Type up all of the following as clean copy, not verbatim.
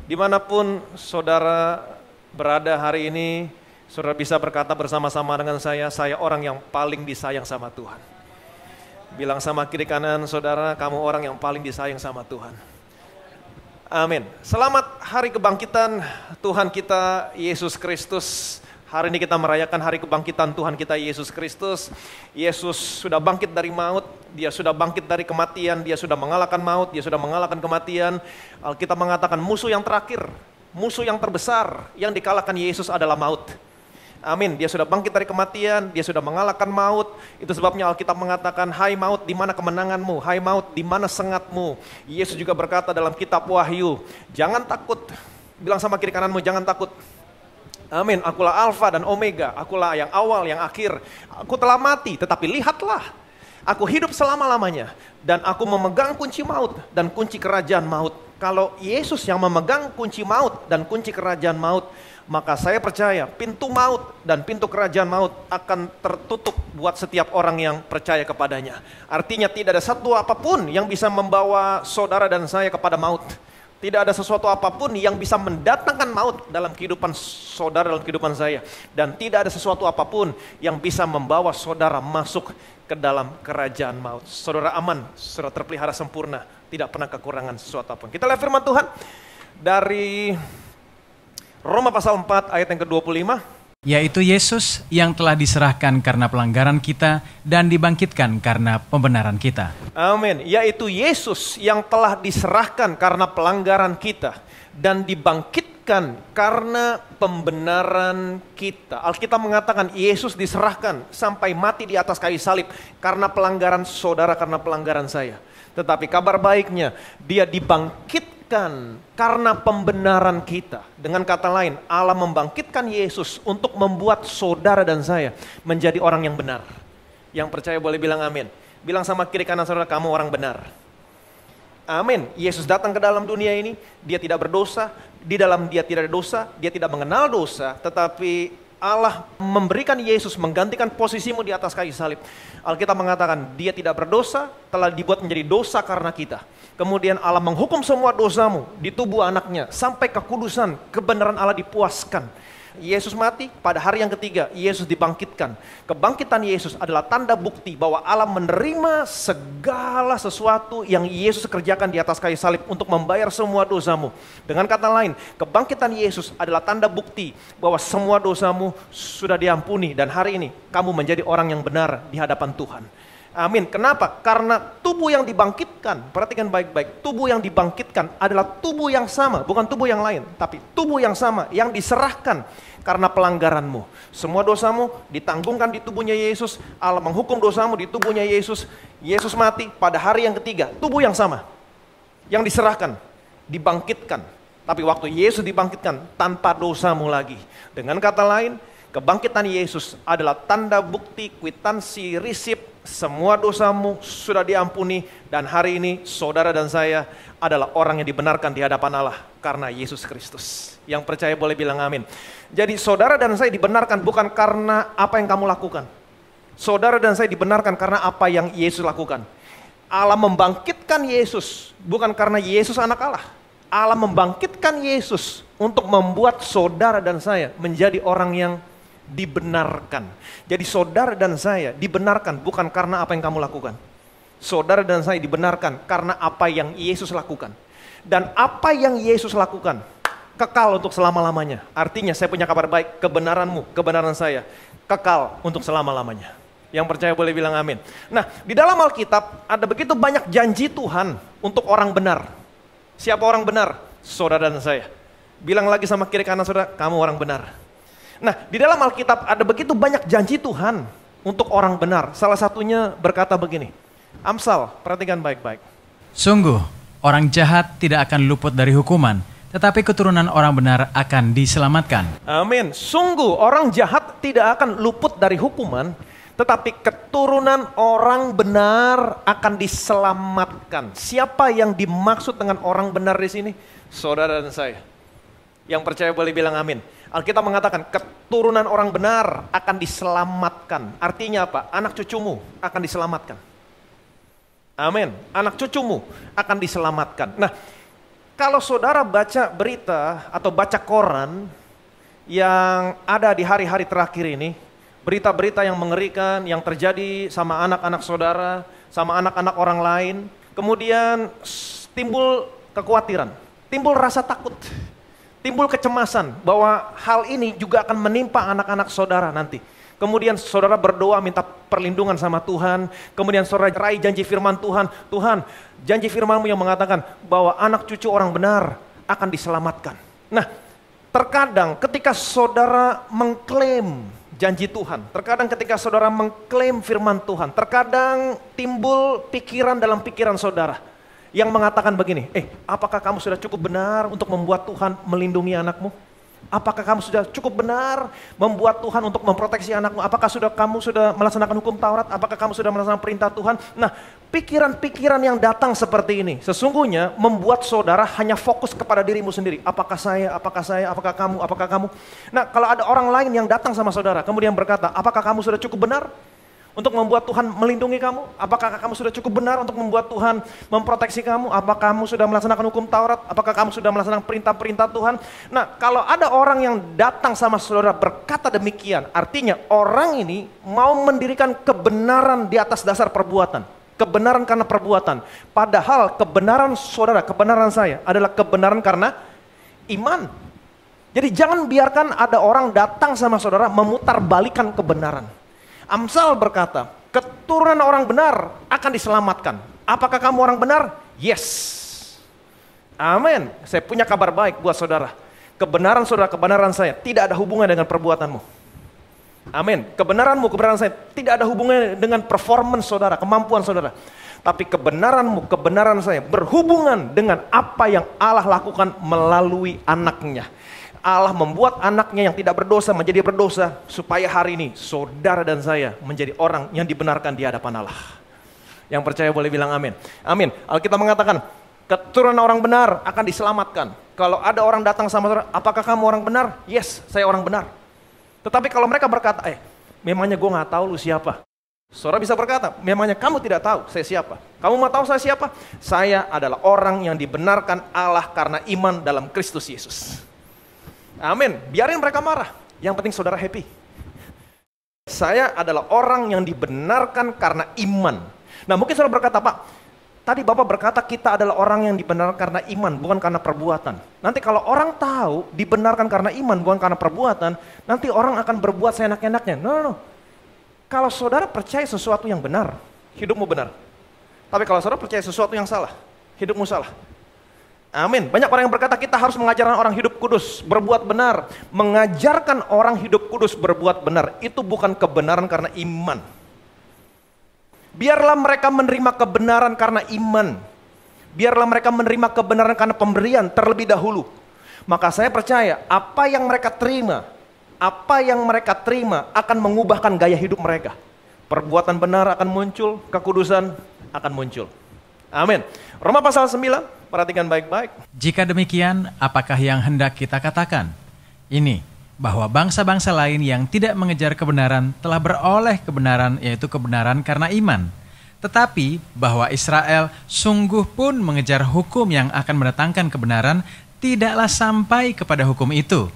Dimanapun saudara berada hari ini, saudara bisa berkata bersama-sama dengan saya orang yang paling disayang sama Tuhan. Bilang sama kiri kanan saudara, kamu orang yang paling disayang sama Tuhan. Amin. Selamat hari kebangkitan Tuhan kita Yesus Kristus. Hari ini kita merayakan hari kebangkitan Tuhan kita Yesus Kristus. Yesus sudah bangkit dari maut, Dia sudah bangkit dari kematian, Dia sudah mengalahkan maut, Dia sudah mengalahkan kematian. Alkitab mengatakan musuh yang terakhir, musuh yang terbesar yang dikalahkan Yesus adalah maut. Amin, Dia sudah bangkit dari kematian, Dia sudah mengalahkan maut. Itu sebabnya Alkitab mengatakan, hai maut, di mana kemenanganmu? Hai maut, di mana sengatmu? Yesus juga berkata dalam kitab Wahyu, jangan takut. Bilang sama kiri kananmu, jangan takut. Amin, akulah Alfa dan Omega, akulah yang awal, yang akhir. Aku telah mati, tetapi lihatlah, aku hidup selama-lamanya. Dan aku memegang kunci maut dan kunci kerajaan maut. Kalau Yesus yang memegang kunci maut dan kunci kerajaan maut, maka saya percaya pintu maut dan pintu kerajaan maut akan tertutup buat setiap orang yang percaya kepadanya. Artinya tidak ada satu apapun yang bisa membawa saudara dan saya kepada maut. Tidak ada sesuatu apapun yang bisa mendatangkan maut dalam kehidupan saudara, dalam kehidupan saya. Dan tidak ada sesuatu apapun yang bisa membawa saudara masuk ke dalam kerajaan maut. Saudara aman, saudara terpelihara sempurna, tidak pernah kekurangan sesuatu apapun. Kita lihat firman Tuhan dari Roma pasal 4 ayat yang ke-25. Yaitu Yesus yang telah diserahkan karena pelanggaran kita dan dibangkitkan karena pembenaran kita. Amin. Yaitu Yesus yang telah diserahkan karena pelanggaran kita dan dibangkitkan karena pembenaran kita. Alkitab mengatakan Yesus diserahkan sampai mati di atas kayu salib karena pelanggaran saudara, karena pelanggaran saya. Tetapi kabar baiknya, Dia dibangkitkan karena pembenaran kita. Dengan kata lain, Allah membangkitkan Yesus untuk membuat saudara dan saya menjadi orang yang benar. Yang percaya boleh bilang amin. Bilang sama kiri kanan saudara, kamu orang benar. Amin. Yesus datang ke dalam dunia ini, Dia tidak berdosa, di dalam Dia tidak ada dosa, Dia tidak mengenal dosa, tetapi Allah memberikan Yesus menggantikan posisimu di atas kayu salib. Alkitab mengatakan Dia tidak berdosa, telah dibuat menjadi dosa karena kita. Kemudian Allah menghukum semua dosamu di tubuh anaknya sampai kekudusan, kebenaran Allah dipuaskan. Yesus mati, pada hari yang ketiga Yesus dibangkitkan. Kebangkitan Yesus adalah tanda bukti bahwa Allah menerima segala sesuatu yang Yesus kerjakan di atas kayu salib untuk membayar semua dosamu. Dengan kata lain, kebangkitan Yesus adalah tanda bukti bahwa semua dosamu sudah diampuni dan hari ini kamu menjadi orang yang benar di hadapan Tuhan. Amin. Kenapa? Karena tubuh yang dibangkitkan, perhatikan baik-baik, tubuh yang dibangkitkan adalah tubuh yang sama, bukan tubuh yang lain, tapi tubuh yang sama yang diserahkan karena pelanggaranmu. Semua dosamu ditanggungkan di tubuhnya Yesus, Allah menghukum dosamu di tubuhnya Yesus. Yesus mati pada hari yang ketiga, tubuh yang sama, yang diserahkan, dibangkitkan. Tapi waktu Yesus dibangkitkan, tanpa dosamu lagi. Dengan kata lain, kebangkitan Yesus adalah tanda bukti, kwitansi, risip, semua dosamu sudah diampuni dan hari ini saudara dan saya adalah orang yang dibenarkan di hadapan Allah karena Yesus Kristus. Yang percaya boleh bilang amin. Jadi saudara dan saya dibenarkan bukan karena apa yang kamu lakukan. Saudara dan saya dibenarkan karena apa yang Yesus lakukan. Allah membangkitkan Yesus bukan karena Yesus anak Allah. Allah membangkitkan Yesus untuk membuat saudara dan saya menjadi orang yang dibenarkan. Jadi saudara dan saya dibenarkan bukan karena apa yang kamu lakukan. Saudara dan saya dibenarkan karena apa yang Yesus lakukan. Dan apa yang Yesus lakukan kekal untuk selama-lamanya. Artinya saya punya kabar baik, kebenaranmu, kebenaran saya kekal untuk selama-lamanya. Yang percaya boleh bilang amin. Nah, di dalam Alkitab ada begitu banyak janji Tuhan untuk orang benar. Siapa orang benar? Saudara dan saya. Bilang lagi sama kiri kanan saudara, kamu orang benar. Nah, di dalam Alkitab ada begitu banyak janji Tuhan untuk orang benar. Salah satunya berkata begini. Amsal, perhatikan baik-baik. Sungguh, orang jahat tidak akan luput dari hukuman, tetapi keturunan orang benar akan diselamatkan. Amin. Sungguh, orang jahat tidak akan luput dari hukuman, tetapi keturunan orang benar akan diselamatkan. Siapa yang dimaksud dengan orang benar di sini? Saudara dan saya. Yang percaya boleh bilang amin. Alkitab mengatakan keturunan orang benar akan diselamatkan. Artinya apa? Anak cucumu akan diselamatkan. Amin. Anak cucumu akan diselamatkan. Nah, Kalau saudara baca berita atau baca koran yang ada di hari-hari terakhir ini, berita-berita yang mengerikan yang terjadi sama anak-anak saudara, sama anak-anak orang lain, kemudian timbul kekhawatiran, timbul rasa takut, timbul kecemasan bahwa hal ini juga akan menimpa anak-anak saudara nanti. Kemudian saudara berdoa minta perlindungan sama Tuhan. Kemudian saudara raih janji firman Tuhan. Tuhan, janji firman-Mu yang mengatakan bahwa anak cucu orang benar akan diselamatkan. Nah, terkadang ketika saudara mengklaim janji Tuhan, terkadang ketika saudara mengklaim firman Tuhan, terkadang timbul pikiran dalam pikiran saudara yang mengatakan begini, apakah kamu sudah cukup benar untuk membuat Tuhan melindungi anakmu? Apakah kamu sudah cukup benar membuat Tuhan untuk memproteksi anakmu? Apakah kamu sudah melaksanakan hukum Taurat? Apakah kamu sudah melaksanakan perintah Tuhan? Nah, pikiran-pikiran yang datang seperti ini sesungguhnya membuat saudara hanya fokus kepada dirimu sendiri. Apakah saya, apakah kamu? Nah, kalau ada orang lain yang datang sama saudara kemudian berkata, apakah kamu sudah cukup benar untuk membuat Tuhan melindungi kamu? Apakah kamu sudah cukup benar untuk membuat Tuhan memproteksi kamu? Apakah kamu sudah melaksanakan hukum Taurat? Apakah kamu sudah melaksanakan perintah-perintah Tuhan? Nah, kalau ada orang yang datang sama saudara berkata demikian, artinya orang ini mau mendirikan kebenaran di atas dasar perbuatan. Kebenaran karena perbuatan. Padahal kebenaran saudara, kebenaran saya adalah kebenaran karena iman. Jadi jangan biarkan ada orang datang sama saudara memutarbalikkan kebenaran. Amsal berkata, keturunan orang benar akan diselamatkan. Apakah kamu orang benar? Yes. Amin. Saya punya kabar baik buat saudara. Kebenaran saudara, kebenaran saya tidak ada hubungan dengan perbuatanmu. Amin. Kebenaranmu, kebenaran saya tidak ada hubungan dengan performance saudara, kemampuan saudara. Tapi kebenaranmu, kebenaran saya berhubungan dengan apa yang Allah lakukan melalui anaknya. Allah membuat anaknya yang tidak berdosa menjadi berdosa supaya hari ini saudara dan saya menjadi orang yang dibenarkan di hadapan Allah. Yang percaya boleh bilang amin. Amin. Alkitab mengatakan keturunan orang benar akan diselamatkan. Kalau ada orang datang sama saudara, apakah kamu orang benar? Yes, saya orang benar. Tetapi kalau mereka berkata, memangnya gue gak tahu lu siapa. Saudara bisa berkata, memangnya kamu tidak tahu saya siapa. Kamu mau tahu saya siapa? Saya adalah orang yang dibenarkan Allah karena iman dalam Kristus Yesus. Amin. Biarin mereka marah. Yang penting saudara happy. Saya adalah orang yang dibenarkan karena iman. Nah, mungkin saudara berkata, Pak, tadi Bapak berkata kita adalah orang yang dibenarkan karena iman, bukan karena perbuatan. Nanti kalau orang tahu dibenarkan karena iman, bukan karena perbuatan, nanti orang akan berbuat seenak-enaknya. No. Kalau saudara percaya sesuatu yang benar, hidupmu benar. Tapi kalau saudara percaya sesuatu yang salah, hidupmu salah. Amin. Banyak orang yang berkata kita harus mengajarkan orang hidup kudus, berbuat benar. Mengajarkan orang hidup kudus, berbuat benar. Itu bukan kebenaran karena iman. Biarlah mereka menerima kebenaran karena iman. Biarlah mereka menerima kebenaran karena pemberian terlebih dahulu. Maka saya percaya apa yang mereka terima akan mengubahkan gaya hidup mereka. Perbuatan benar akan muncul, kekudusan akan muncul. Amin. Roma pasal 9, perhatikan baik-baik. Jika demikian, apakah yang hendak kita katakan? Ini, bahwa bangsa-bangsa lain yang tidak mengejar kebenaran telah beroleh kebenaran, yaitu kebenaran karena iman. Tetapi bahwa Israel sungguh pun mengejar hukum yang akan mendatangkan kebenaran, tidaklah sampai kepada hukum itu.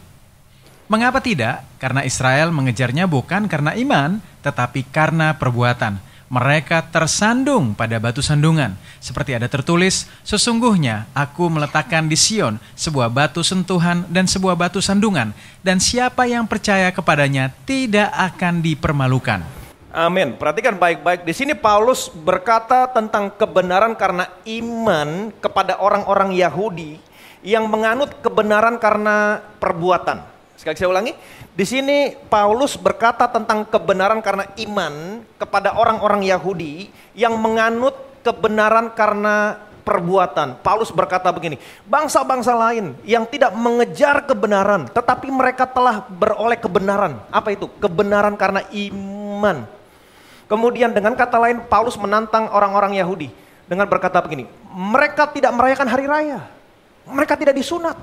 Mengapa tidak? Karena Israel mengejarnya bukan karena iman, tetapi karena perbuatan. Mereka tersandung pada batu sandungan. Seperti ada tertulis, sesungguhnya aku meletakkan di Sion sebuah batu sentuhan dan sebuah batu sandungan. Dan siapa yang percaya kepadanya tidak akan dipermalukan. Amin. Perhatikan baik-baik. Di sini Paulus berkata tentang kebenaran karena iman kepada orang-orang Yahudi yang menganut kebenaran karena perbuatan. Sekali saya ulangi, di sini Paulus berkata tentang kebenaran karena iman kepada orang-orang Yahudi yang menganut kebenaran karena perbuatan. Paulus berkata begini, bangsa-bangsa lain yang tidak mengejar kebenaran, tetapi mereka telah beroleh kebenaran. Apa itu? Kebenaran karena iman. Kemudian dengan kata lain, Paulus menantang orang-orang Yahudi dengan berkata begini, mereka tidak merayakan hari raya, mereka tidak disunat.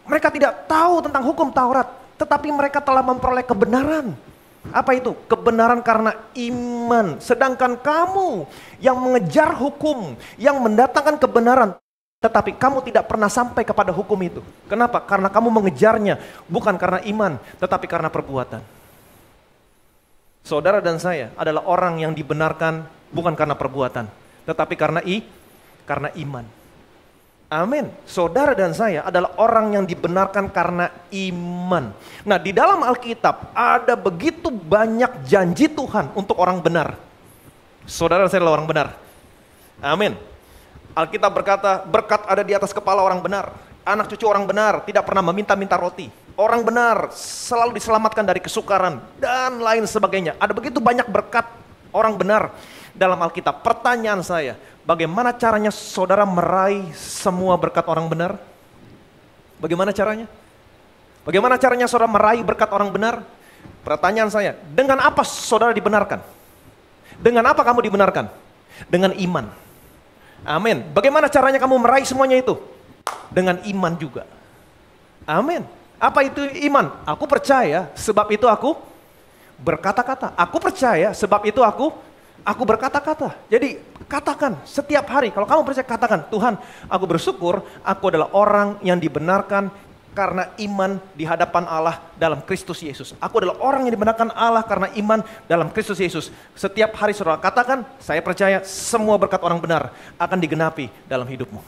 Mereka tidak tahu tentang hukum Taurat, tetapi mereka telah memperoleh kebenaran. Apa itu? Kebenaran karena iman. Sedangkan kamu yang mengejar hukum, yang mendatangkan kebenaran, tetapi kamu tidak pernah sampai kepada hukum itu. Kenapa? Karena kamu mengejarnya bukan karena iman, tetapi karena perbuatan. Saudara dan saya adalah orang yang dibenarkan bukan karena perbuatan, tetapi karena iman. Amin. Saudara dan saya adalah orang yang dibenarkan karena iman. Nah, di dalam Alkitab ada begitu banyak janji Tuhan untuk orang benar. Saudara dan saya adalah orang benar. Amin. Alkitab berkata, berkat ada di atas kepala orang benar. Anak cucu orang benar tidak pernah meminta-minta roti. Orang benar selalu diselamatkan dari kesukaran dan lain sebagainya. Ada begitu banyak berkat orang benar dalam Alkitab. Pertanyaan saya, bagaimana caranya saudara meraih semua berkat orang benar? Bagaimana caranya? Bagaimana caranya saudara meraih berkat orang benar? Pertanyaan saya, dengan apa saudara dibenarkan? Dengan apa kamu dibenarkan? Dengan iman. Amin. Bagaimana caranya kamu meraih semuanya itu? Dengan iman juga. Amin. Apa itu iman? Aku percaya, sebab itu aku berkata-kata. Aku percaya, sebab itu aku berkata-kata. Jadi katakan setiap hari. Kalau kamu percaya, katakan, Tuhan, aku bersyukur aku adalah orang yang dibenarkan karena iman di hadapan Allah dalam Kristus Yesus. Aku adalah orang yang dibenarkan Allah karena iman dalam Kristus Yesus. Setiap hari saudara katakan, saya percaya semua berkat orang benar akan digenapi dalam hidupmu.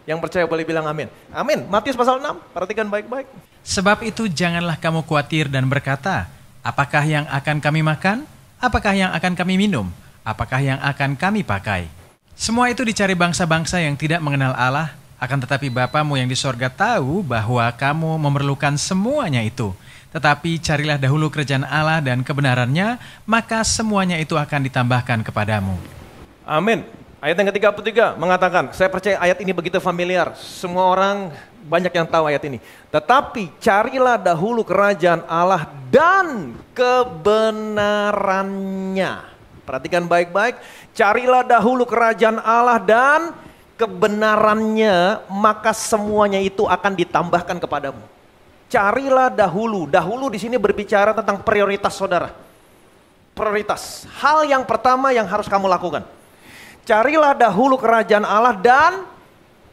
Yang percaya boleh bilang amin. Amin. Matius pasal 6, perhatikan baik-baik. Sebab itu janganlah kamu khawatir dan berkata, apakah yang akan kami makan? Apakah yang akan kami minum? Apakah yang akan kami pakai? Semua itu dicari bangsa-bangsa yang tidak mengenal Allah, akan tetapi Bapamu yang di sorga tahu bahwa kamu memerlukan semuanya itu. Tetapi carilah dahulu kerajaan Allah dan kebenarannya, maka semuanya itu akan ditambahkan kepadamu. Amin. Ayat yang ke-33 mengatakan, saya percaya ayat ini begitu familiar. Semua orang banyak yang tahu ayat ini. Tetapi carilah dahulu kerajaan Allah dan kebenarannya. Perhatikan baik-baik. Carilah dahulu kerajaan Allah dan kebenarannya, maka semuanya itu akan ditambahkan kepadamu. Carilah dahulu. Dahulu di sini berbicara tentang prioritas saudara. Prioritas. Hal yang pertama yang harus kamu lakukan. Carilah dahulu kerajaan Allah dan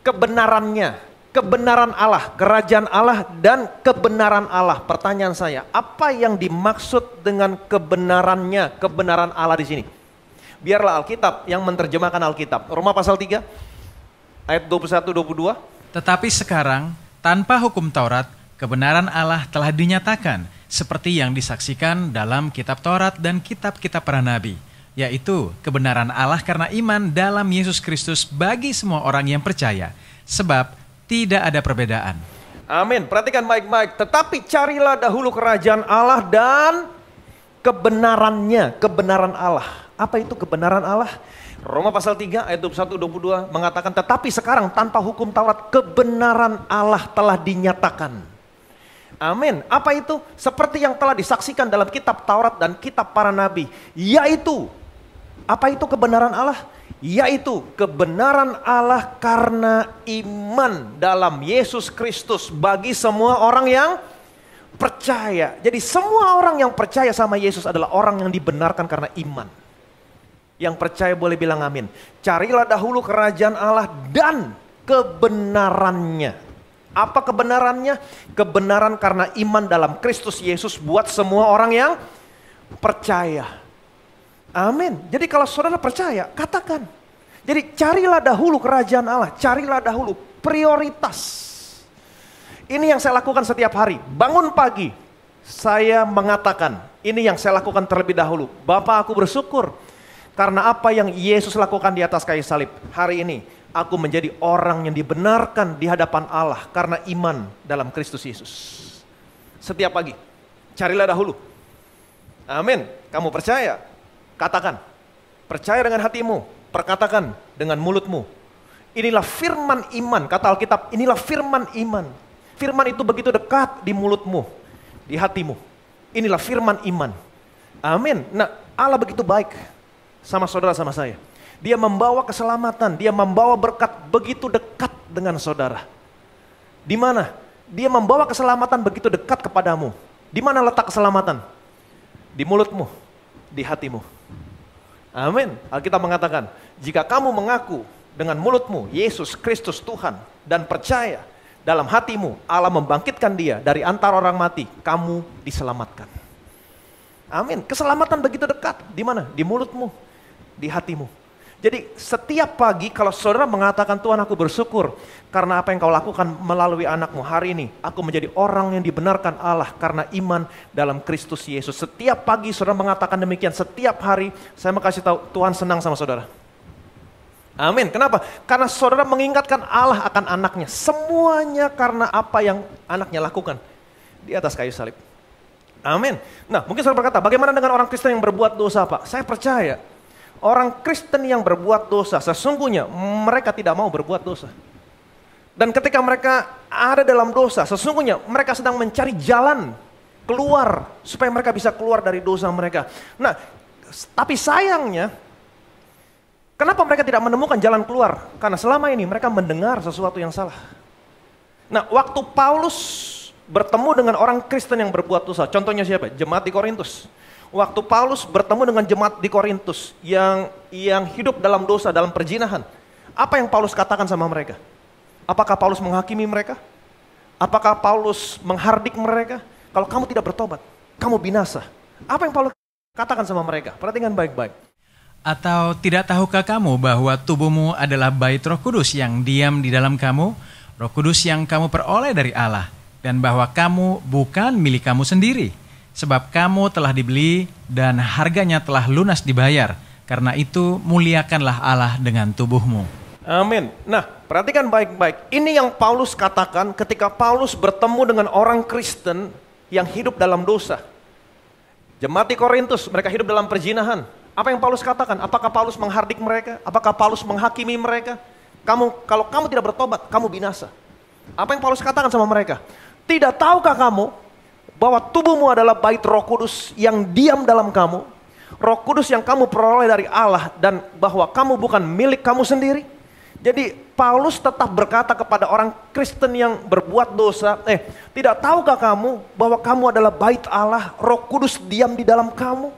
kebenarannya. Kebenaran Allah, kerajaan Allah dan kebenaran Allah. Pertanyaan saya, apa yang dimaksud dengan kebenarannya, kebenaran Allah di sini? Biarlah Alkitab yang menerjemahkan Alkitab. Roma pasal 3 ayat 21-22. Tetapi sekarang, tanpa hukum Taurat, kebenaran Allah telah dinyatakan, seperti yang disaksikan dalam kitab Taurat dan kitab-kitab para nabi, yaitu kebenaran Allah karena iman dalam Yesus Kristus bagi semua orang yang percaya, sebab tidak ada perbedaan. Amin. Perhatikan baik-baik. Tetapi carilah dahulu kerajaan Allah dan kebenarannya, kebenaran Allah. Apa itu kebenaran Allah? Roma pasal 3 ayat 21-22 mengatakan, tetapi sekarang tanpa hukum Taurat kebenaran Allah telah dinyatakan. Amin. Apa itu? Seperti yang telah disaksikan dalam kitab Taurat dan kitab para nabi. Yaitu, apa itu kebenaran Allah? Yaitu kebenaran Allah karena iman dalam Yesus Kristus bagi semua orang yang percaya. Jadi semua orang yang percaya sama Yesus adalah orang yang dibenarkan karena iman. Yang percaya boleh bilang amin. Carilah dahulu kerajaan Allah dan kebenarannya. Apa kebenarannya? Kebenaran karena iman dalam Kristus Yesus buat semua orang yang percaya. Amin. Jadi kalau saudara percaya, katakan. Jadi carilah dahulu kerajaan Allah. Carilah dahulu prioritas. Ini yang saya lakukan setiap hari. Bangun pagi, saya mengatakan, ini yang saya lakukan terlebih dahulu. Bapa, aku bersyukur karena apa yang Yesus lakukan di atas kayu salib. Hari ini aku menjadi orang yang dibenarkan di hadapan Allah karena iman dalam Kristus Yesus. Setiap pagi, carilah dahulu. Amin. Kamu percaya? Katakan. Percaya dengan hatimu, perkatakan dengan mulutmu. Inilah firman iman, kata Alkitab, inilah firman iman. Firman itu begitu dekat di mulutmu, di hatimu. Inilah firman iman. Amin. Nah, Allah begitu baik sama saudara, sama saya. Dia membawa keselamatan, dia membawa berkat begitu dekat dengan saudara. Di mana? Dia membawa keselamatan begitu dekat kepadamu. Di mana letak keselamatan? Di mulutmu, di hatimu. Amin. Alkitab mengatakan, jika kamu mengaku dengan mulutmu Yesus Kristus Tuhan dan percaya dalam hatimu Allah membangkitkan dia dari antara orang mati, kamu diselamatkan. Amin. Keselamatan begitu dekat. Di mana? Di mulutmu, di hatimu. Jadi setiap pagi kalau saudara mengatakan, Tuhan aku bersyukur karena apa yang kau lakukan melalui anakmu hari ini. Aku menjadi orang yang dibenarkan Allah karena iman dalam Kristus Yesus. Setiap pagi saudara mengatakan demikian, setiap hari saya mau kasih tahu Tuhan senang sama saudara. Amin. Kenapa? Karena saudara mengingatkan Allah akan anaknya. Semuanya karena apa yang anaknya lakukan di atas kayu salib. Amin. Nah mungkin saudara berkata, bagaimana dengan orang Kristen yang berbuat dosa Pak? Saya percaya orang Kristen yang berbuat dosa, sesungguhnya mereka tidak mau berbuat dosa. Dan ketika mereka ada dalam dosa, sesungguhnya mereka sedang mencari jalan keluar, supaya mereka bisa keluar dari dosa mereka. Nah, tapi sayangnya, kenapa mereka tidak menemukan jalan keluar? Karena selama ini mereka mendengar sesuatu yang salah. Nah, waktu Paulus bertemu dengan orang Kristen yang berbuat dosa, contohnya siapa? Jemaat di Korintus. Waktu Paulus bertemu dengan jemaat di Korintus yang hidup dalam dosa, dalam perzinahan, apa yang Paulus katakan sama mereka? Apakah Paulus menghakimi mereka? Apakah Paulus menghardik mereka? Kalau kamu tidak bertobat, kamu binasa. Apa yang Paulus katakan sama mereka? Perhatikan baik-baik. Atau tidak tahukah kamu bahwa tubuhmu adalah bait Roh Kudus yang diam di dalam kamu, Roh Kudus yang kamu peroleh dari Allah, dan bahwa kamu bukan milik kamu sendiri? Sebab kamu telah dibeli dan harganya telah lunas dibayar. Karena itu muliakanlah Allah dengan tubuhmu. Amin. Nah, perhatikan baik-baik. Ini yang Paulus katakan ketika Paulus bertemu dengan orang Kristen yang hidup dalam dosa. Jemaat di Korintus, mereka hidup dalam perzinahan. Apa yang Paulus katakan? Apakah Paulus menghardik mereka? Apakah Paulus menghakimi mereka? Kalau kamu tidak bertobat, kamu binasa. Apa yang Paulus katakan sama mereka? Tidak tahukah kamu bahwa tubuhmu adalah bait Roh Kudus yang diam dalam kamu, Roh Kudus yang kamu peroleh dari Allah, dan bahwa kamu bukan milik kamu sendiri? Jadi Paulus tetap berkata kepada orang Kristen yang berbuat dosa, tidak tahukah kamu bahwa kamu adalah bait Allah, Roh Kudus diam di dalam kamu?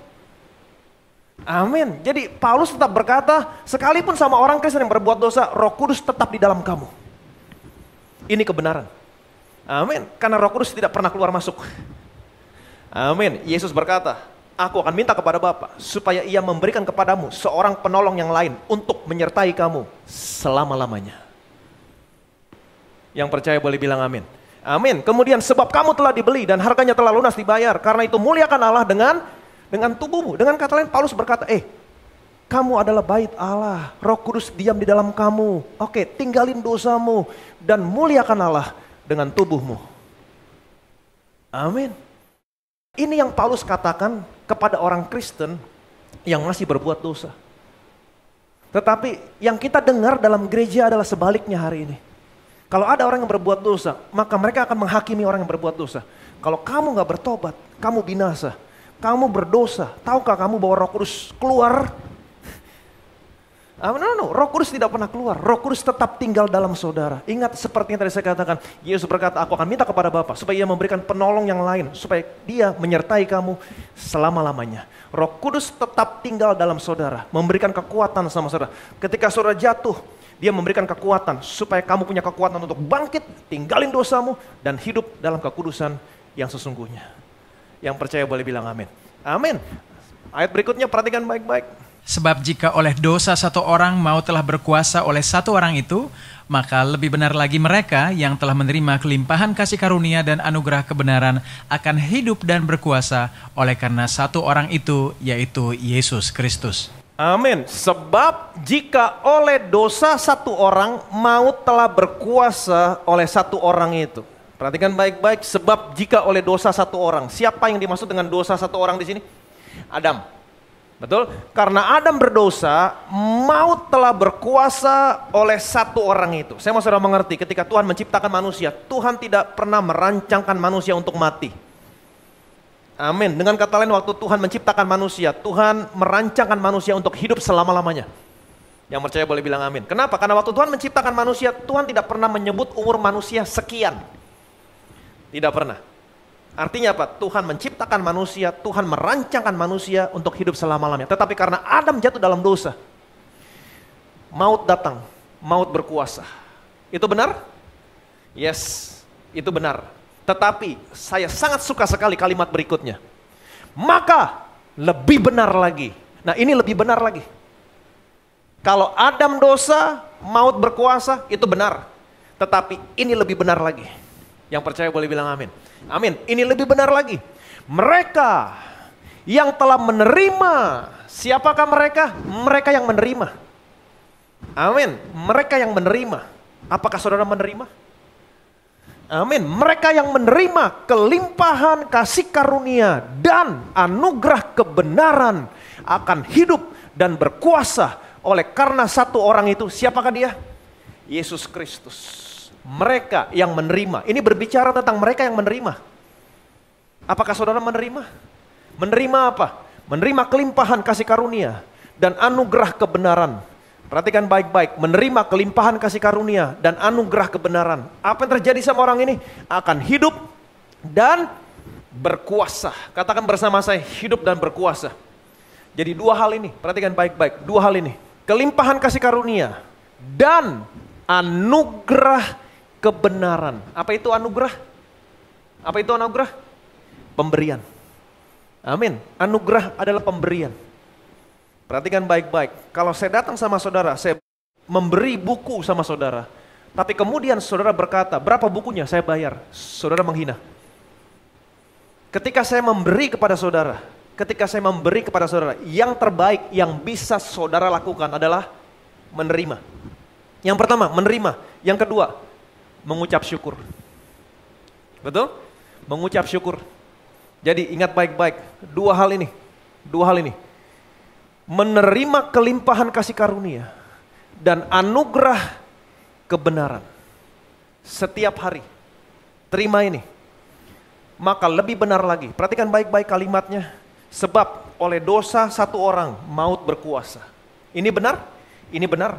Amin. Jadi Paulus tetap berkata, sekalipun sama orang Kristen yang berbuat dosa, Roh Kudus tetap di dalam kamu. Ini kebenaran. Amin. Karena Roh Kudus tidak pernah keluar masuk. Amin. Yesus berkata, aku akan minta kepada Bapa supaya ia memberikan kepadamu seorang penolong yang lain untuk menyertai kamu selama-lamanya. Yang percaya boleh bilang amin. Amin. Kemudian sebab kamu telah dibeli dan harganya telah lunas dibayar. Karena itu muliakan Allah dengan tubuhmu. Dengan kata lain Paulus berkata, kamu adalah bait Allah. Roh Kudus diam di dalam kamu. Oke, tinggalin dosamu dan muliakan Allah dengan tubuhmu. Amin. Ini yang Paulus katakan kepada orang Kristen yang masih berbuat dosa. Tetapi yang kita dengar dalam gereja adalah sebaliknya hari ini. Kalau ada orang yang berbuat dosa, maka mereka akan menghakimi orang yang berbuat dosa. Kalau kamu gak bertobat, kamu binasa. Kamu berdosa. Tahukah kamu bahwa Roh Kudus keluar? No, Roh Kudus tidak pernah keluar. Roh Kudus tetap tinggal dalam saudara. Ingat seperti yang tadi saya katakan, Yesus berkata, aku akan minta kepada Bapa supaya ia memberikan penolong yang lain, supaya dia menyertai kamu selama-lamanya. Roh Kudus tetap tinggal dalam saudara, memberikan kekuatan sama saudara. Ketika saudara jatuh, dia memberikan kekuatan supaya kamu punya kekuatan untuk bangkit, tinggalin dosamu, dan hidup dalam kekudusan yang sesungguhnya. Yang percaya boleh bilang amin. Amin. Ayat berikutnya perhatikan baik-baik. Sebab jika oleh dosa satu orang mau telah berkuasa oleh satu orang itu, maka lebih benar lagi mereka yang telah menerima kelimpahan kasih karunia dan anugerah kebenaran akan hidup dan berkuasa oleh karena satu orang itu, yaitu Yesus Kristus. Amin. Sebab jika oleh dosa satu orang maut telah berkuasa oleh satu orang itu. Perhatikan baik-baik, sebab jika oleh dosa satu orang. Siapa yang dimaksud dengan dosa satu orang di sini? Adam. Betul? Karena Adam berdosa, maut telah berkuasa oleh satu orang itu. Saya mau saudara mengerti, ketika Tuhan menciptakan manusia, Tuhan tidak pernah merancangkan manusia untuk mati. Amin. Dengan kata lain, waktu Tuhan menciptakan manusia, Tuhan merancangkan manusia untuk hidup selama-lamanya. Yang percaya boleh bilang amin. Kenapa? Karena waktu Tuhan menciptakan manusia, Tuhan tidak pernah menyebut umur manusia sekian. Tidak pernah. Artinya apa? Tuhan menciptakan manusia, Tuhan merancangkan manusia untuk hidup selama-lamanya. Tetapi karena Adam jatuh dalam dosa, maut datang maut berkuasa. Itu benar? Yes, itu benar. Tetapi saya sangat suka sekali kalimat berikutnya. Maka lebih benar lagi. Nah, ini lebih benar lagi. Kalau Adam dosa, maut berkuasa, itu benar. Tetapi ini lebih benar lagi. Yang percaya boleh bilang amin. Amin. Ini lebih benar lagi. Mereka yang telah menerima, siapakah mereka? Mereka yang menerima. Amin. Mereka yang menerima. Apakah saudara menerima? Amin. Mereka yang menerima kelimpahan kasih karunia dan anugerah kebenaran akan hidup dan berkuasa oleh karena satu orang itu. Siapakah dia? Yesus Kristus. Mereka yang menerima. Ini berbicara tentang mereka yang menerima. Apakah saudara menerima? Menerima apa? Menerima kelimpahan kasih karunia dan anugerah kebenaran. Perhatikan baik-baik, menerima kelimpahan kasih karunia dan anugerah kebenaran. Apa yang terjadi sama orang ini? Akan hidup dan berkuasa. Katakan bersama saya, hidup dan berkuasa. Jadi dua hal ini, perhatikan baik-baik, dua hal ini. Kelimpahan kasih karunia dan anugerah kebenaran. Apa itu anugerah? Apa itu anugerah? Pemberian. Amin. Anugerah adalah pemberian. Perhatikan baik-baik. Kalau saya datang sama saudara, saya memberi buku sama saudara. Tapi kemudian saudara berkata, berapa bukunya? Saya bayar. Saudara menghina. Ketika saya memberi kepada saudara, yang terbaik yang bisa saudara lakukan adalah menerima. Yang pertama, menerima. Yang kedua, mengucap syukur. Betul? Mengucap syukur. Jadi ingat baik-baik, dua hal ini. Menerima kelimpahan kasih karunia dan anugerah kebenaran setiap hari. Terima ini. Maka lebih benar lagi. Perhatikan baik-baik kalimatnya. Sebab oleh dosa satu orang maut berkuasa. Ini benar? Ini benar.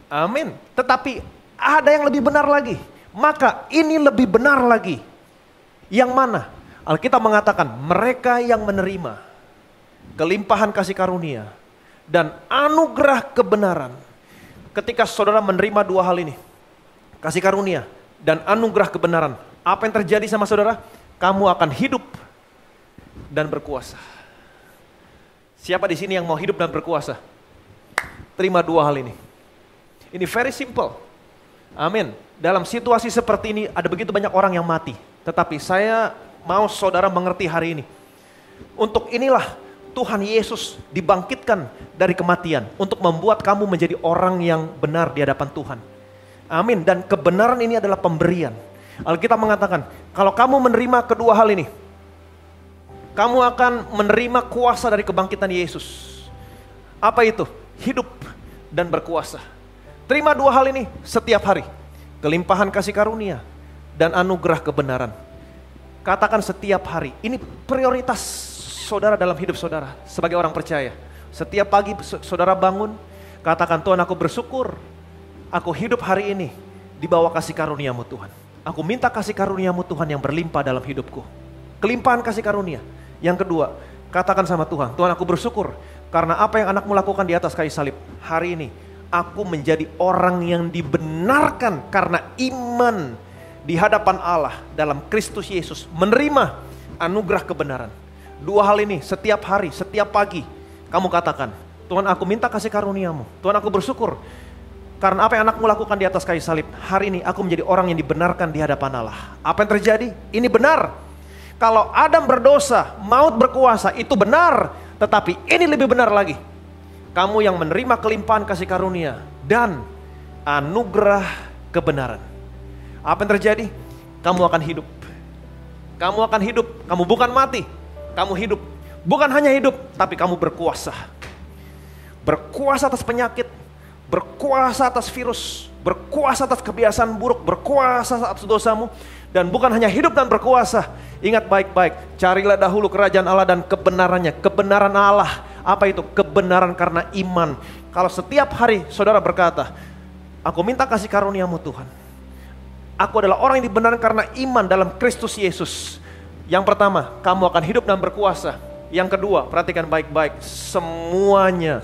Amin. Tetapi ada yang lebih benar lagi. Maka ini lebih benar lagi. Yang mana? Alkitab mengatakan mereka yang menerima kelimpahan kasih karunia dan anugerah kebenaran. Ketika saudara menerima dua hal ini, kasih karunia dan anugerah kebenaran, apa yang terjadi sama saudara? Kamu akan hidup dan berkuasa. Siapa di sini yang mau hidup dan berkuasa? Terima dua hal ini. Ini very simple. Amin. Dalam situasi seperti ini ada begitu banyak orang yang mati. Tetapi saya mau saudara mengerti hari ini. Untuk inilah Tuhan Yesus dibangkitkan dari kematian untuk membuat kamu menjadi orang yang benar di hadapan Tuhan. Amin. Dan kebenaran ini adalah pemberian. Alkitab mengatakan, kalau kamu menerima kedua hal ini, kamu akan menerima kuasa dari kebangkitan Yesus. Apa itu? Hidup dan berkuasa. Terima dua hal ini setiap hari. Kelimpahan kasih karunia dan anugerah kebenaran. Katakan setiap hari. Ini prioritas saudara dalam hidup saudara sebagai orang percaya. Setiap pagi saudara bangun, katakan, Tuhan, aku bersyukur aku hidup hari ini di bawah kasih karuniamu Tuhan. Aku minta kasih karuniamu Tuhan yang berlimpah dalam hidupku. Kelimpahan kasih karunia. Yang kedua, katakan sama Tuhan, Tuhan, aku bersyukur karena apa yang anakmu lakukan di atas kayu salib. Hari ini aku menjadi orang yang dibenarkan karena iman di hadapan Allah dalam Kristus Yesus. Menerima anugerah kebenaran. Dua hal ini setiap hari, setiap pagi kamu katakan, Tuhan, aku minta kasih karuniamu. Tuhan, aku bersyukur karena apa yang anakmu lakukan di atas kayu salib. Hari ini aku menjadi orang yang dibenarkan di hadapan Allah. Apa yang terjadi? Ini benar. Kalau Adam berdosa, maut berkuasa, itu benar. Tetapi ini lebih benar lagi. Kamu yang menerima kelimpahan kasih karunia dan anugerah kebenaran. Apa yang terjadi? Kamu akan hidup. Kamu akan hidup. Kamu bukan mati. Kamu hidup. Bukan hanya hidup, tapi kamu berkuasa. Berkuasa atas penyakit, berkuasa atas virus, berkuasa atas kebiasaan buruk, berkuasa atas dosamu. Dan bukan hanya hidup dan berkuasa. Ingat baik-baik, carilah dahulu kerajaan Allah dan kebenarannya. Kebenaran Allah, apa itu? Kebenaran karena iman. Kalau setiap hari saudara berkata, aku minta kasih karuniamu Tuhan. Aku adalah orang yang dibenarkan karena iman dalam Kristus Yesus. Yang pertama, kamu akan hidup dan berkuasa. Yang kedua, perhatikan baik-baik, semuanya,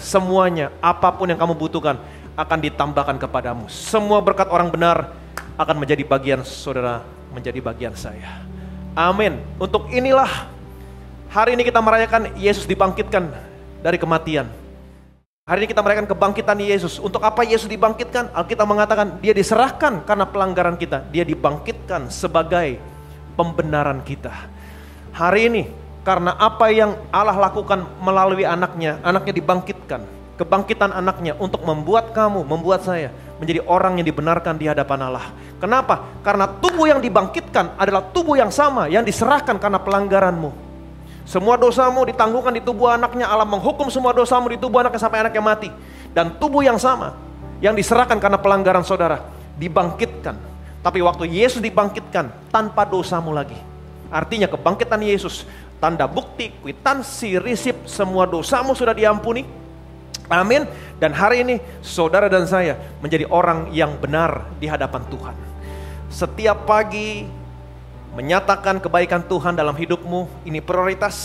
apapun yang kamu butuhkan akan ditambahkan kepadamu. Semua berkat orang benar akan menjadi bagian saudara, menjadi bagian saya. Amin. Untuk inilah hari ini kita merayakan Yesus dibangkitkan dari kematian. Hari ini kita merayakan kebangkitan Yesus. Untuk apa Yesus dibangkitkan? Alkitab mengatakan dia diserahkan karena pelanggaran kita. Dia dibangkitkan sebagai pembenaran kita. Hari ini karena apa yang Allah lakukan melalui anaknya dibangkitkan. Kebangkitan anaknya untuk membuat kamu, membuat saya menjadi orang yang dibenarkan di hadapan Allah. Kenapa? Karena tubuh yang dibangkitkan adalah tubuh yang sama yang diserahkan karena pelanggaranmu. Semua dosamu ditangguhkan di tubuh anaknya. Allah menghukum semua dosamu di tubuh anaknya sampai anaknya mati. Dan tubuh yang sama yang diserahkan karena pelanggaran saudara dibangkitkan. Tapi waktu Yesus dibangkitkan tanpa dosamu lagi. Artinya kebangkitan Yesus, tanda bukti, kwitansi, risip, semua dosamu sudah diampuni. Amin. Dan hari ini saudara dan saya menjadi orang yang benar di hadapan Tuhan. Setiap pagi menyatakan kebaikan Tuhan dalam hidupmu, ini prioritas.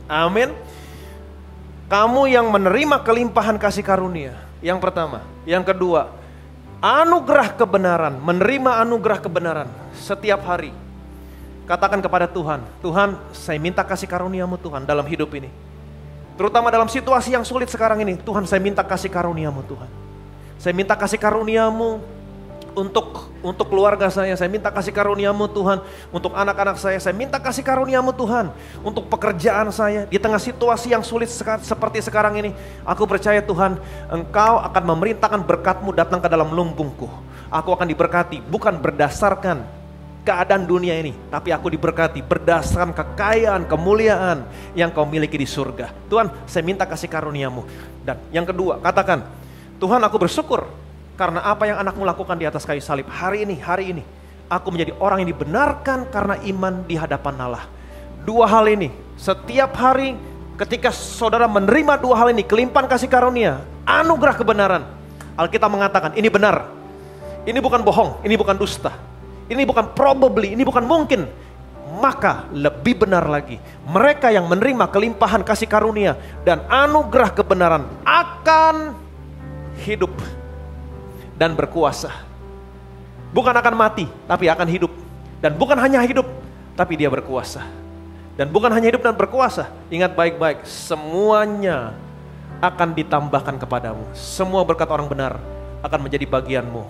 Amin. Kamu yang menerima kelimpahan kasih karunia, yang pertama. Yang kedua, anugerah kebenaran, menerima anugerah kebenaran setiap hari. Katakan kepada Tuhan, Tuhan, saya minta kasih karuniamu Tuhan dalam hidup ini. Terutama dalam situasi yang sulit sekarang ini, Tuhan, saya minta kasih karuniamu Tuhan. Saya minta kasih karuniamu untuk keluarga saya minta kasih karuniamu Tuhan. Untuk anak-anak saya minta kasih karuniamu Tuhan. Untuk pekerjaan saya, di tengah situasi yang sulit seperti sekarang ini, aku percaya Tuhan, Engkau akan memerintahkan berkat-Mu datang ke dalam lumbungku. Aku akan diberkati, bukan berdasarkan keadaan dunia ini, tapi aku diberkati berdasarkan kekayaan, kemuliaan yang Kau miliki di surga. Tuhan, saya minta kasih karuniamu. Dan yang kedua, katakan, Tuhan, aku bersyukur karena apa yang anakmu lakukan di atas kayu salib. Hari ini, aku menjadi orang yang dibenarkan karena iman di hadapan Allah. Dua hal ini, setiap hari ketika saudara menerima dua hal ini, kelimpahan kasih karunia, anugerah kebenaran, Alkitab mengatakan, ini benar. Ini bukan bohong, ini bukan dusta. Ini bukan probably, ini bukan mungkin. Maka lebih benar lagi, mereka yang menerima kelimpahan kasih karunia dan anugerah kebenaran akan hidup dan berkuasa. Bukan akan mati, tapi akan hidup. Dan bukan hanya hidup, tapi dia berkuasa. Dan bukan hanya hidup dan berkuasa, ingat baik-baik, semuanya akan ditambahkan kepadamu. Semua berkat orang benar akan menjadi bagianmu.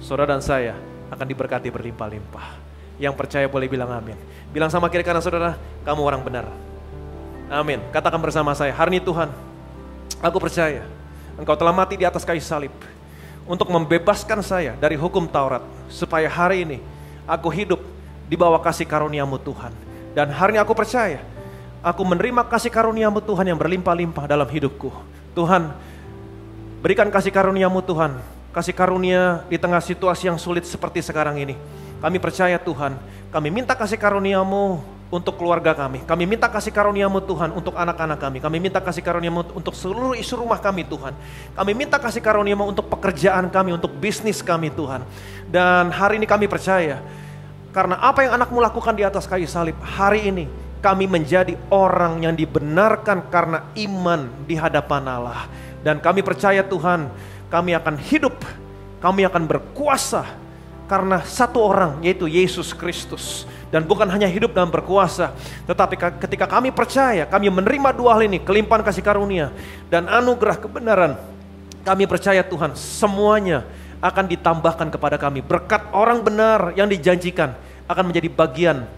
Saudara dan saya akan diberkati berlimpah-limpah. Yang percaya boleh bilang amin. Bilang sama kiri kanan saudara, kamu orang benar. Amin. Katakan bersama saya, hari ini Tuhan, aku percaya Engkau telah mati di atas kayu salib untuk membebaskan saya dari hukum Taurat, supaya hari ini aku hidup di bawah kasih karuniamu Tuhan. Dan hari ini aku percaya, aku menerima kasih karuniamu Tuhan yang berlimpah-limpah dalam hidupku. Tuhan, berikan kasih karuniamu Tuhan, kasih karunia di tengah situasi yang sulit seperti sekarang ini. Kami percaya Tuhan, kami minta kasih karuniamu untuk keluarga kami. Kami minta kasih karuniamu Tuhan untuk anak-anak kami. Kami minta kasih karuniamu untuk seluruh isi rumah kami Tuhan. Kami minta kasih karuniamu untuk pekerjaan kami, untuk bisnis kami Tuhan. Dan hari ini kami percaya, karena apa yang anakmu lakukan di atas kayu salib, hari ini kami menjadi orang yang dibenarkan karena iman di hadapan Allah. Dan kami percaya Tuhan, kami akan hidup, kami akan berkuasa karena satu orang, yaitu Yesus Kristus. Dan bukan hanya hidup dan berkuasa, tetapi ketika kami percaya, kami menerima dua hal ini, kelimpahan kasih karunia dan anugerah kebenaran, kami percaya Tuhan, semuanya akan ditambahkan kepada kami. Berkat orang benar yang dijanjikan akan menjadi bagian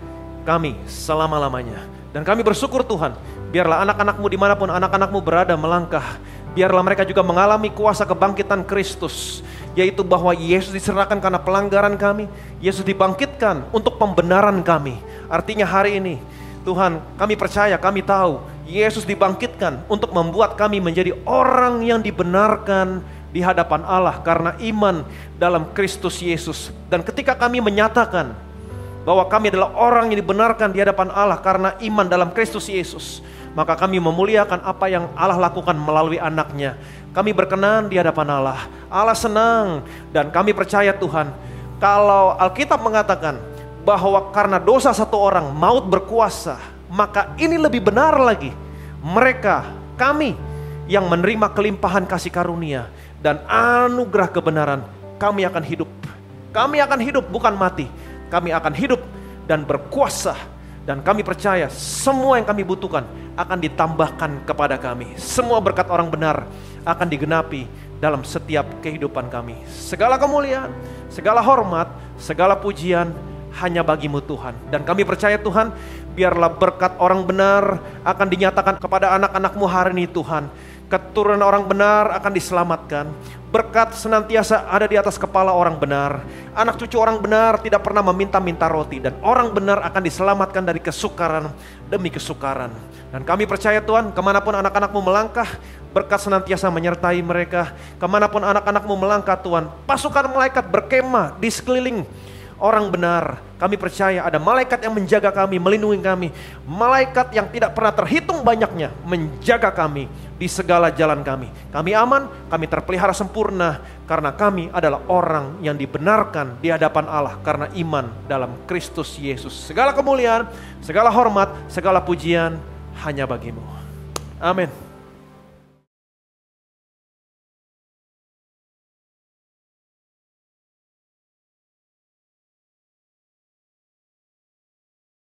kami selama-lamanya. Dan kami bersyukur Tuhan, biarlah anak-anakmu dimanapun anak-anakmu berada melangkah, biarlah mereka juga mengalami kuasa kebangkitan Kristus, yaitu bahwa Yesus diserahkan karena pelanggaran kami, Yesus dibangkitkan untuk pembenaran kami. Artinya hari ini Tuhan, kami percaya, kami tahu Yesus dibangkitkan untuk membuat kami menjadi orang yang dibenarkan di hadapan Allah karena iman dalam Kristus Yesus. Dan ketika kami menyatakan bahwa kami adalah orang yang dibenarkan di hadapan Allah karena iman dalam Kristus Yesus, maka kami memuliakan apa yang Allah lakukan melalui anaknya. Kami berkenan di hadapan Allah. Allah senang, dan kami percaya Tuhan, kalau Alkitab mengatakan bahwa karena dosa satu orang maut berkuasa, maka ini lebih benar lagi. Mereka, kami yang menerima kelimpahan kasih karunia dan anugerah kebenaran, kami akan hidup. Kami akan hidup, bukan mati. Kami akan hidup dan berkuasa. Dan kami percaya semua yang kami butuhkan akan ditambahkan kepada kami. Semua berkat orang benar akan digenapi dalam setiap kehidupan kami. Segala kemuliaan, segala hormat, segala pujian hanya bagimu Tuhan. Dan kami percaya Tuhan, biarlah berkat orang benar akan dinyatakan kepada anak-anak-Mu hari ini Tuhan. Keturunan orang benar akan diselamatkan. Berkat senantiasa ada di atas kepala orang benar. Anak cucu orang benar tidak pernah meminta-minta roti. Dan orang benar akan diselamatkan dari kesukaran demi kesukaran. Dan kami percaya Tuhan, kemanapun anak-anak-Mu melangkah, berkat senantiasa menyertai mereka. Kemanapun anak-anak-Mu melangkah Tuhan, pasukan malaikat berkemah di sekeliling orang benar. Kami percaya ada malaikat yang menjaga kami, melindungi kami. Malaikat yang tidak pernah terhitung banyaknya menjaga kami di segala jalan kami. Kami aman, kami terpelihara sempurna karena kami adalah orang yang dibenarkan di hadapan Allah karena iman dalam Kristus Yesus. Segala kemuliaan, segala hormat, segala pujian hanya bagimu. Amin.